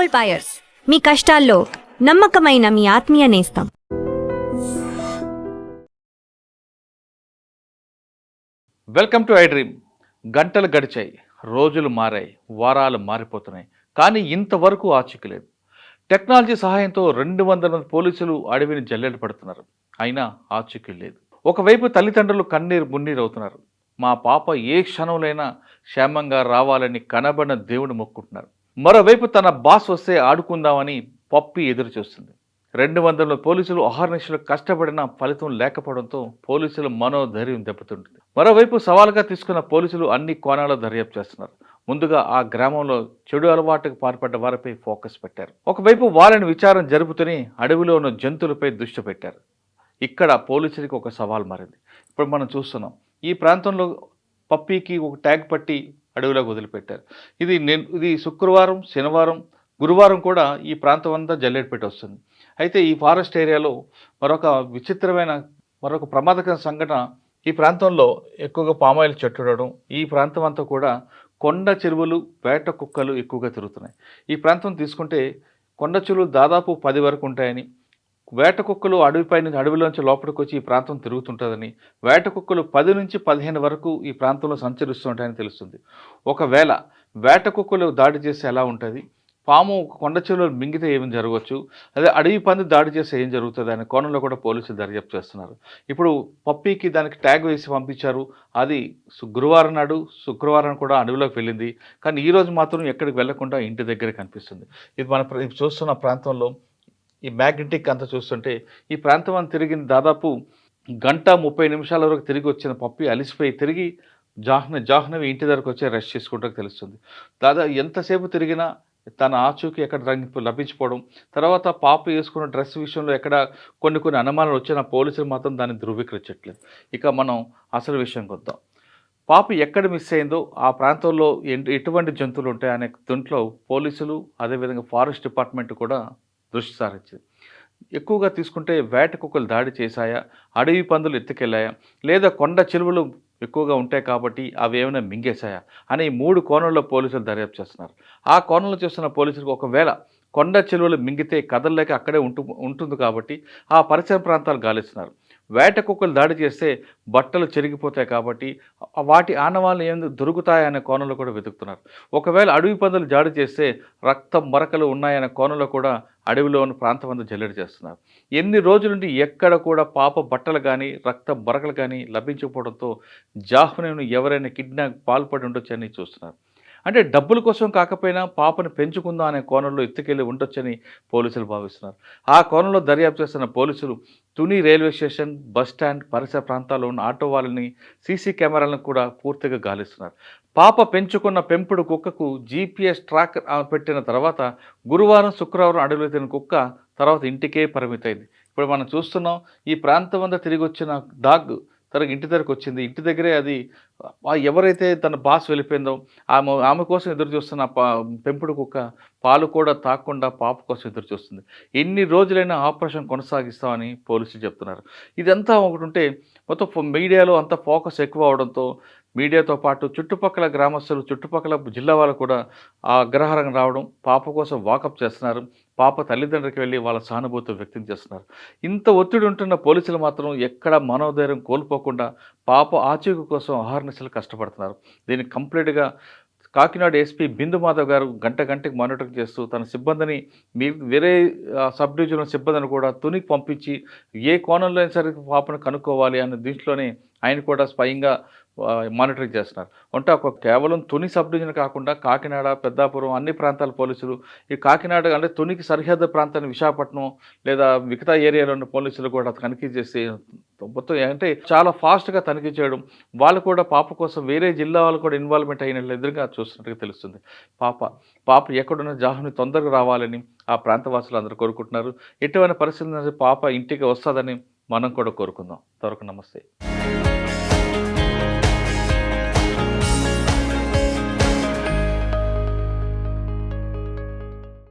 Gold buyers, మీ కష్టాల్లో నమ్మకమైన మీ ఆత్మీయ నేస్తం. Welcome to I dream. గంటలు గడిచాయి, రోజులు మారాయి, వారాలు మారిపోతున్నాయి, కానీ ఇంతవరకు ఆచూకీ లేదు. టెక్నాలజీ సహాయంతో 200 మంది పోలీసులు అడవిని జల్లెడ పడుతున్నారు, అయినా ఆచూకీ లేదు. ఒకవైపు తల్లిదండ్రులు కన్నీరు మున్నీరు అవుతున్నారు. మా పాప ఏ క్షణంలోనైనా క్షేమంగా రావాలని కనబడిన దేవుడు మొక్కుంటున్నారు. మరోవైపు తన బాస్ వస్తే ఆడుకుందామని పప్పి ఎదురు చూస్తుంది. 200 పోలీసులు అహర్నిశలు కష్టపడిన ఫలితం లేకపోవడంతో పోలీసుల మనోధైర్యం దెబ్బతింటుంది. మరోవైపు సవాలుగా తీసుకున్న పోలీసులు అన్ని కోణాల్లో దర్యాప్తు చేస్తున్నారు. ముందుగా ఆ గ్రామంలో చెడు అలవాటుకు పాల్పడ్డ వారిపై ఫోకస్ పెట్టారు. ఒకవైపు వాళ్ళని విచారణ జరుపుతూనే అడవిలో ఉన్న జంతువులపై దృష్టి పెట్టారు. ఇక్కడ పోలీసులకి ఒక సవాల్ మారింది. ఇప్పుడు మనం చూస్తున్నాం, ఈ ప్రాంతంలో పప్పీకి ఒక ట్యాగ్ పట్టి అడవిలోకి వదిలిపెట్టారు. ఇది శుక్రవారం, శనివారం, గురువారం కూడా ఈ ప్రాంతం అంతా జల్లెడపెట్టి వస్తుంది. అయితే ఈ ఫారెస్ట్ ఏరియాలో మరొక ప్రమాదకర సంఘటన, ఈ ప్రాంతంలో ఎక్కువగా పామాయిల్ చెట్టు, ఈ ప్రాంతం అంతా కూడా కొండ చెరువులు, వేట కుక్కలు ఎక్కువగా తిరుగుతున్నాయి. ఈ ప్రాంతం తీసుకుంటే కొండ చెరువులు దాదాపు 10 వరకు ఉంటాయని, వేట కుక్కలు అడవిలోంచి లోపలికి వచ్చి ఈ ప్రాంతం తిరుగుతుంటుందని, వేట కుక్కలు 10 నుంచి 15 వరకు ఈ ప్రాంతంలో సంచరిస్తుంటాయని తెలుస్తుంది. ఒకవేళ వేట కుక్కలు దాడి చేస్తే ఎలా ఉంటుంది, పాము కొండ చెరువులు మింగితే ఏమి జరగవచ్చు, అదే అడవి పంది దాడి చేస్తే ఏం జరుగుతుంది అనే కోణంలో కూడా పోలీసులు దర్యాప్తు చేస్తున్నారు. ఇప్పుడు పప్పీకి దానికి ట్యాగ్ వేసి పంపించారు. అది శుక్రవారం కూడా అడవిలోకి వెళ్ళింది. కానీ ఈరోజు మాత్రం ఎక్కడికి వెళ్లకుండా ఇంటి దగ్గర కనిపిస్తుంది. ఇది మనం చూస్తున్న ప్రాంతంలో ఈ మ్యాగ్నెటిక్ అంతా చూస్తుంటే ఈ ప్రాంతం అంతా తిరిగింది. దాదాపు 1:30 వరకు తిరిగి వచ్చిన పప్పి అలిసిపోయి తిరిగి జాహ్నవి ఇంటి దగ్గరకు వచ్చి రెస్ట్ చేసుకుంటూ తెలుస్తుంది. దాదాపు ఎంతసేపు తిరిగినా తన ఆచూకీ ఎక్కడ లభించిపోవడం, తర్వాత పాప వేసుకున్న డ్రెస్ విషయంలో ఎక్కడ కొన్ని అనుమానాలు వచ్చిన పోలీసులు మాత్రం దాన్ని ధృవీకరించట్లేదు. ఇక మనం అసలు విషయంకి వద్దాం. పాప ఎక్కడ మిస్ అయిందో, ఆ ప్రాంతంలో ఎటువంటి జంతువులు ఉంటాయి అనే దాంట్లో పోలీసులు అదేవిధంగా ఫారెస్ట్ డిపార్ట్మెంట్ కూడా దృష్టి సారించింది. ఎక్కువగా తీసుకుంటే వేట కుక్కలు దాడి చేశాయా, అడవి పందులు ఎత్తుకెళ్ళాయా, లేదా కొండ చెరువులు ఎక్కువగా ఉంటాయి కాబట్టి అవి ఏమైనా మింగేశాయా అని 3 కోణంలో పోలీసులు దర్యాప్తు చేస్తున్నారు. ఆ కోణంలో చేస్తున్న పోలీసులకు ఒకవేళ కొండ చెరువులు మింగితే కదలలేక అక్కడే ఉంటుంది కాబట్టి ఆ పరిసర ప్రాంతాలు గాలిస్తున్నారు. వేట కుక్కలు దాడి చేస్తే బట్టలు చెరిగిపోతాయి కాబట్టి వాటి ఆనవాళ్ళు ఏమి దొరుకుతాయనే కోణంలో కూడా వెతుకుతున్నారు. ఒకవేళ అడవి పందులు దాడి చేస్తే రక్తం మరకలు ఉన్నాయనే కోణంలో కూడా అడవిలో ఉన్న ప్రాంతం అంతా జల్లెడ చేస్తున్నారు. ఎన్ని రోజుల నుండి ఎక్కడ కూడా పాప బట్టలు కానీ రక్త మరకలు కానీ లభించకపోవడంతో జాహ్నవిని ఎవరైనా కిడ్నాప్ పాల్పడి ఉండొచ్చని చూస్తున్నారు. అంటే డబ్బుల కోసం కాకపోయినా పాపను పెంచుకుందాం అనే కోణంలో ఎత్తుకెళ్ళి ఉండొచ్చని పోలీసులు భావిస్తున్నారు. ఆ కోణంలో దర్యాప్తు చేస్తున్న పోలీసులు Tuni railway station, bus stand పరిసర ప్రాంతాల్లో ఉన్న ఆటో వాళ్ళని, సీసీ కెమెరాలను కూడా పూర్తిగా గాలిస్తున్నారు. పాప పెంచుకున్న పెంపుడు కుక్కకు జీపీఎస్ ట్రాక్ పెట్టిన తర్వాత గురువారం, శుక్రవారం అడవిలో తిరిగిన కుక్క తర్వాత ఇంటికే పరిమితమైంది. ఇప్పుడు మనం చూస్తున్నాం, ఈ ప్రాంతం అంతా తిరిగి వచ్చిన డాగ్ తనకి ఇంటి దగ్గరకు వచ్చింది. ఇంటి దగ్గరే అది ఎవరైతే తన బాస్ వెళ్ళిపోయిందో ఆమె కోసం ఎదురు చూస్తున్న పెంపుడు కుక్క పాలు కూడా తాకుండా పాప కోసం ఎదురు చూస్తుంది. ఎన్ని రోజులైనా ఆపరేషన్ కొనసాగిస్తామని పోలీసులు చెప్తున్నారు. ఇదంతా ఒకటి ఉంటే మొత్తం మీడియాలో అంతా ఫోకస్ ఎక్కువ అవడంతో మీడియాతో పాటు చుట్టుపక్కల గ్రామస్తులు, చుట్టుపక్కల జిల్లా వాళ్ళు కూడా ఆ అగ్రహారం రావడం, పాప కోసం వాకప్ చేస్తున్నారు. పాప తల్లిదండ్రులకి వెళ్ళి వాళ్ళ సానుభూతి వ్యక్తం చేస్తున్నారు. ఇంత ఒత్తిడి ఉంటున్న పోలీసులు మాత్రం ఎక్కడ మనోధైర్యం కోల్పోకుండా పాప ఆచూకీ కోసం అహర్నిశలు కష్టపడుతున్నారు. దీన్ని కంప్లీట్గా కాకినాడ ఎస్పీ బిందు మాధవ్ గారు గంటకి మానిటరింగ్ చేస్తూ తన సిబ్బందిని వేరే సబ్ డివిజన్ సిబ్బందిని కూడా తునికి పంపించి ఏ కోణంలో అయినా సరే పాపను కనుక్కోవాలి అనే దీంట్లోనే ఆయన కూడా స్వయంగా మానిటరింగ్ చేస్తున్నారు. అంటే కేవలం తుని సబ్ డివిజన్ కాకుండా కాకినాడ, పెద్దాపురం అన్ని ప్రాంతాల పోలీసులు, ఈ కాకినాడ అంటే తునికి సరిహద్దు ప్రాంతాన్ని విశాఖపట్నం లేదా మిగతా ఏరియాలో ఉన్న పోలీసులు కూడా తనిఖీ చేసి మొత్తం అంటే చాలా ఫాస్ట్గా తనిఖీ చేయడం, వాళ్ళు కూడా పాప కోసం వేరే జిల్లా వాళ్ళు కూడా ఇన్వాల్వ్మెంట్ అయినట్లు ఎదురుగా చూస్తున్నట్టుగా తెలుస్తుంది. పాప ఎక్కడున్న జాహ్నవి తొందరగా రావాలని ఆ ప్రాంతవాసులు అందరూ కోరుకుంటున్నారు. ఎటువంటి పరిస్థితుల్లో పాప ఇంటికి వస్తుందని మనం కూడా కోరుకుందాం. త్వరకు నమస్తే.